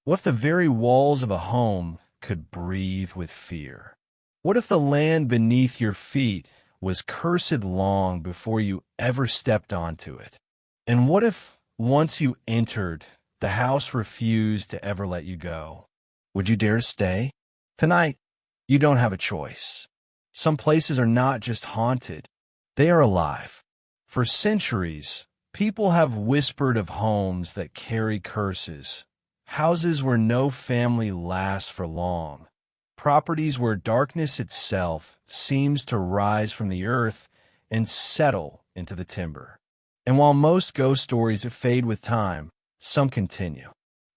What if the very walls of a home could breathe with fear? What if the land beneath your feet was cursed long before you ever stepped onto it? And what if, once you entered, the house refused to ever let you go? Would you dare to stay? Tonight, you don't have a choice. Some places are not just haunted, they are alive. For centuries, people have whispered of homes that carry curses, houses where no family lasts for long, properties where darkness itself seems to rise from the earth and settle into the timber. And while most ghost stories fade with time, some continue,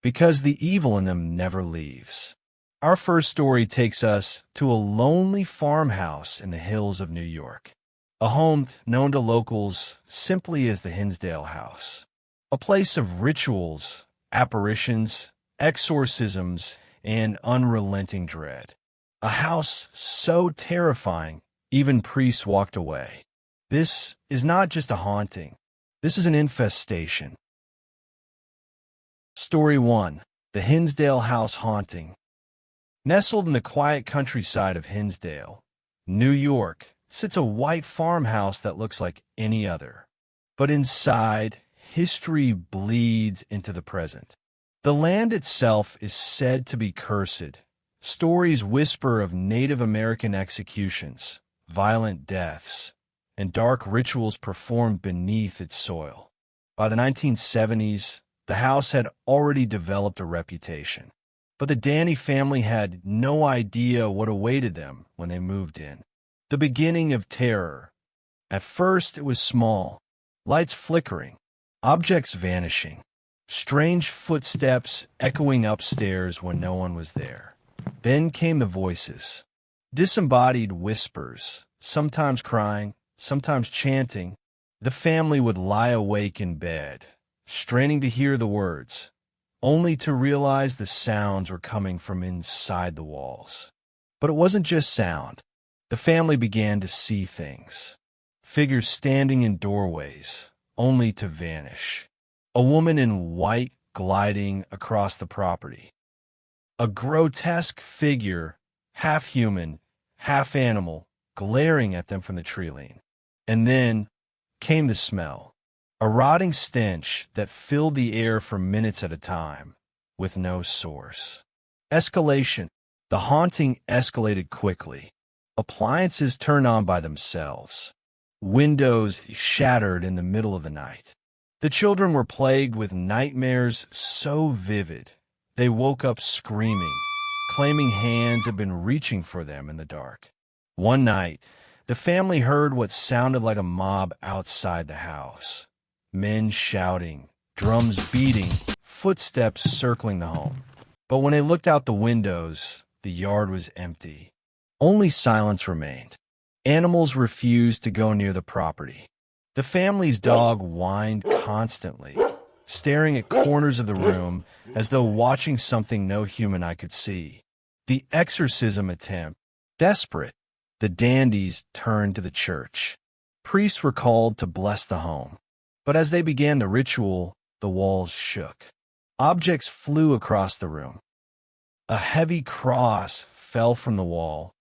because the evil in them never leaves. Our first story takes us to a lonely farmhouse in the hills of New York, a home known to locals simply as the Hinsdale House, a place of rituals, apparitions, exorcisms, and unrelenting dread. A house so terrifying, even priests walked away. This is not just a haunting. This is an infestation. Story 1. The Hinsdale House Haunting. Nestled in the quiet countryside of Hinsdale, New York, sits a white farmhouse that looks like any other. But inside, history bleeds into the present. The land itself is said to be cursed. Stories whisper of Native American executions, violent deaths, and dark rituals performed beneath its soil. By the 1970s, the house had already developed a reputation. But the Danny family had no idea what awaited them when they moved in. The beginning of terror. At first, it was small, lights flickering, objects vanishing, strange footsteps echoing upstairs when no one was there. Then came the voices, disembodied whispers, sometimes crying, sometimes chanting. The family would lie awake in bed, straining to hear the words, only to realize the sounds were coming from inside the walls. But it wasn't just sound. The family began to see things. Figures standing in doorways, only to vanish. A woman in white gliding across the property. A grotesque figure, half human, half animal, glaring at them from the tree line. And then came the smell. A rotting stench that filled the air for minutes at a time, with no source. Escalation. The haunting escalated quickly. Appliances turned on by themselves. Windows shattered in the middle of the night. The children were plagued with nightmares so vivid, they woke up screaming, claiming hands had been reaching for them in the dark. One night, the family heard what sounded like a mob outside the house. Men shouting, drums beating, footsteps circling the home. But when they looked out the windows, the yard was empty. Only silence remained. Animals refused to go near the property. The family's dog whined constantly, staring at corners of the room as though watching something no human eye could see. The exorcism attempt. Desperate, the Dandies turned to the church. Priests were called to bless the home. But as they began the ritual, the walls shook. Objects flew across the room. A heavy cross fell from the wall,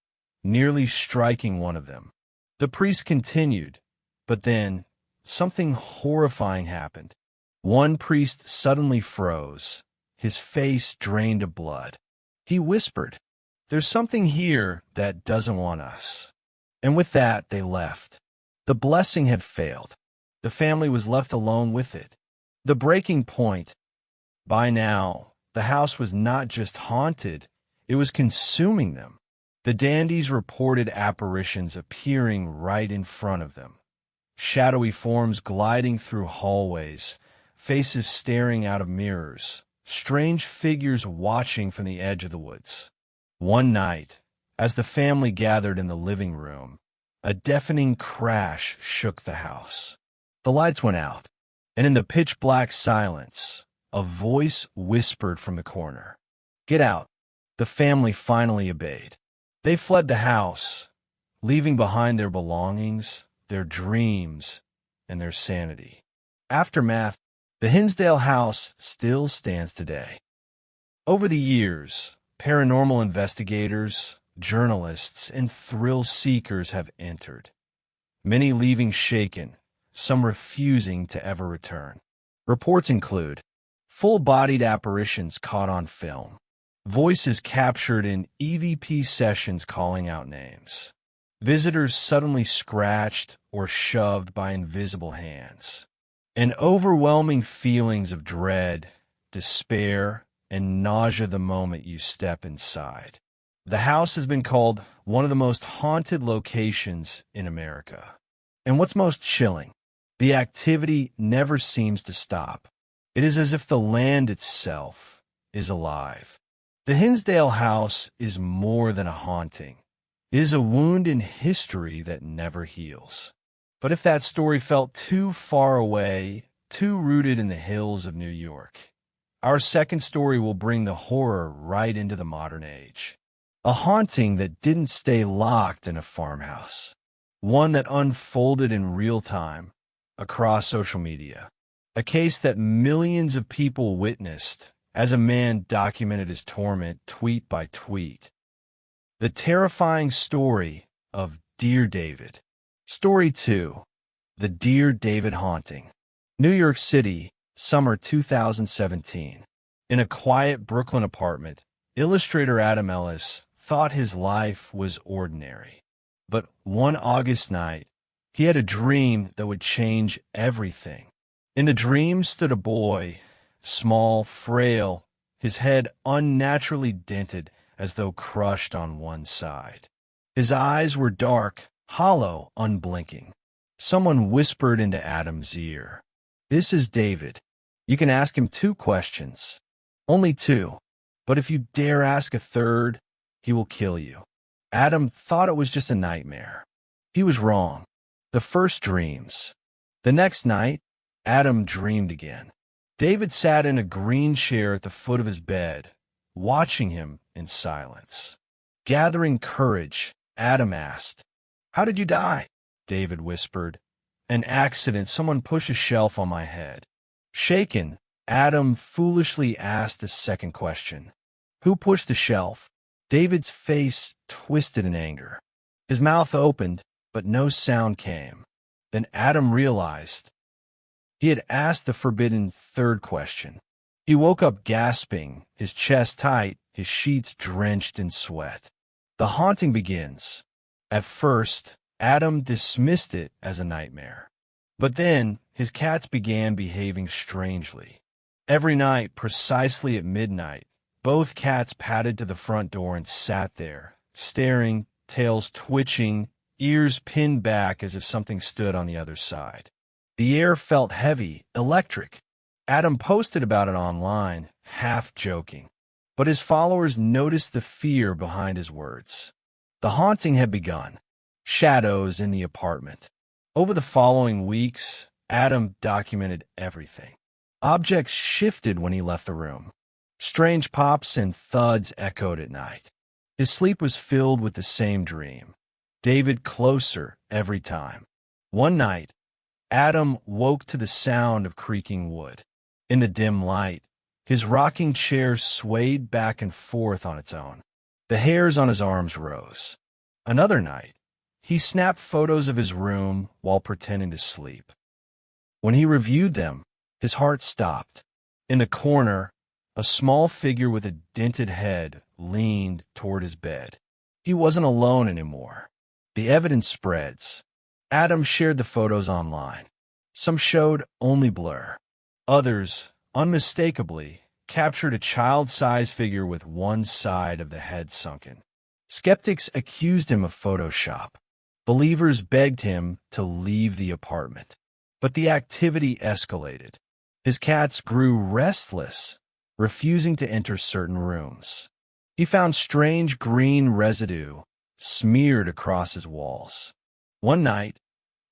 nearly striking one of them. The priest continued, but then something horrifying happened. One priest suddenly froze, his face drained of blood. He whispered, "There's something here that doesn't want us." And with that, they left. The blessing had failed. The family was left alone with it. The breaking point. By now, the house was not just haunted, it was consuming them. The Dandies reported apparitions appearing right in front of them. Shadowy forms gliding through hallways, faces staring out of mirrors, strange figures watching from the edge of the woods. One night, as the family gathered in the living room, a deafening crash shook the house. The lights went out, and in the pitch-black silence, a voice whispered from the corner, "Get out." The family finally obeyed. They fled the house, leaving behind their belongings, their dreams, and their sanity. Aftermath. The Hinsdale House still stands today. Over the years, paranormal investigators, journalists, and thrill seekers have entered, many leaving shaken, some refusing to ever return. Reports include full-bodied apparitions caught on film, voices captured in EVP sessions calling out names, visitors suddenly scratched or shoved by invisible hands, and overwhelming feelings of dread, despair, and nausea the moment you step inside. The house has been called one of the most haunted locations in America. And what's most chilling, the activity never seems to stop. It is as if the land itself is alive. The Hinsdale house is more than a haunting. It is a wound in history that never heals. But if that story felt too far away, too rooted in the hills of New York, our second story will bring the horror right into the modern age. A haunting that didn't stay locked in a farmhouse. One that unfolded in real time across social media. A case that millions of people witnessed as a man documented his torment tweet by tweet. The terrifying story of Dear David. Story 2. The Dear David Haunting. New York City, summer 2017. In a quiet Brooklyn apartment, illustrator Adam Ellis thought his life was ordinary. But one August night, he had a dream that would change everything. In the dream stood a boy, small, frail, his head unnaturally dented as though crushed on one side. His eyes were dark, hollow, unblinking. Someone whispered into Adam's ear, "This is David. You can ask him 2 questions. Only 2. But if you dare ask a third, he will kill you." Adam thought it was just a nightmare. He was wrong. The first dreams. The next night, Adam dreamed again. David sat in a green chair at the foot of his bed, watching him in silence. Gathering courage, Adam asked, "How did you die?" David whispered, "An accident. Someone pushed a shelf on my head." Shaken, Adam foolishly asked a second question. "Who pushed the shelf?" David's face twisted in anger. His mouth opened, but no sound came. Then Adam realized he had asked the forbidden third question. He woke up gasping, his chest tight, his sheets drenched in sweat. The haunting begins. At first, Adam dismissed it as a nightmare. But then, his cats began behaving strangely. Every night, precisely at midnight, both cats padded to the front door and sat there, staring, tails twitching, ears pinned back as if something stood on the other side. The air felt heavy, electric. Adam posted about it online, half joking. But his followers noticed the fear behind his words. The haunting had begun. Shadows in the apartment. Over the following weeks, Adam documented everything. Objects shifted when he left the room. Strange pops and thuds echoed at night. His sleep was filled with the same dream. David closer every time. One night, Adam woke to the sound of creaking wood. In the dim light, his rocking chair swayed back and forth on its own. The hairs on his arms rose. Another night, he snapped photos of his room while pretending to sleep. When he reviewed them, his heart stopped. In the corner, a small figure with a dented head leaned toward his bed. He wasn't alone anymore. The evidence spreads. Adam shared the photos online. Some showed only blur. Others, unmistakably, captured a child-sized figure with one side of the head sunken. Skeptics accused him of Photoshop. Believers begged him to leave the apartment. But the activity escalated. His cats grew restless, refusing to enter certain rooms. He found strange green residue smeared across his walls. One night,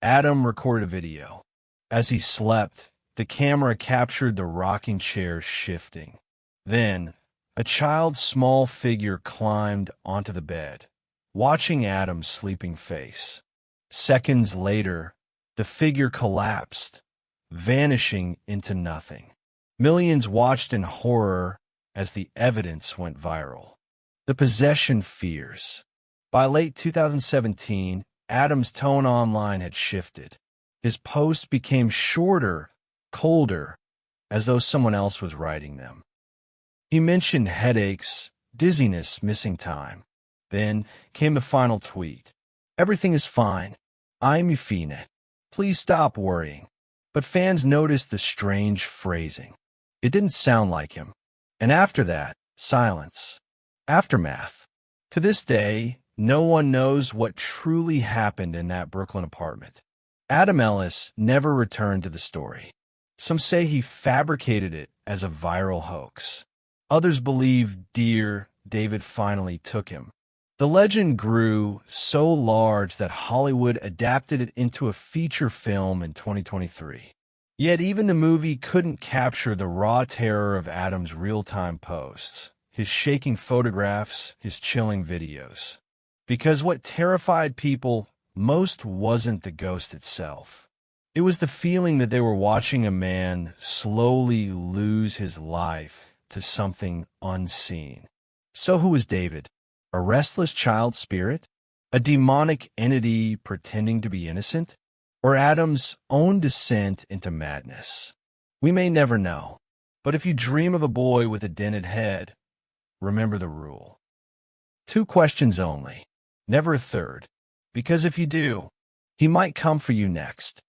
Adam recorded a video. As he slept, the camera captured the rocking chair shifting. Then, a child's small figure climbed onto the bed, watching Adam's sleeping face. Seconds later, the figure collapsed, vanishing into nothing. Millions watched in horror as the evidence went viral. The possession fears. By late 2017, Adam's tone online had shifted. His posts became shorter, colder, as though someone else was writing them. He mentioned headaches, dizziness, missing time. Then came the final tweet. "Everything is fine. I'm Euphine. Please stop worrying." But fans noticed the strange phrasing. It didn't sound like him. And after that, silence. Aftermath. To this day, no one knows what truly happened in that Brooklyn apartment. Adam Ellis never returned to the story. Some say he fabricated it as a viral hoax. Others believe Dear David finally took him. The legend grew so large that Hollywood adapted it into a feature film in 2023. Yet even the movie couldn't capture the raw terror of Adam's real-time posts, his shaking photographs, his chilling videos. Because what terrified people most wasn't the ghost itself. It was the feeling that they were watching a man slowly lose his life to something unseen. So who was David? A restless child spirit? A demonic entity pretending to be innocent? Or Adam's own descent into madness? We may never know. But if you dream of a boy with a dented head, remember the rule. 2 questions only. Never a third. Because if you do, he might come for you next.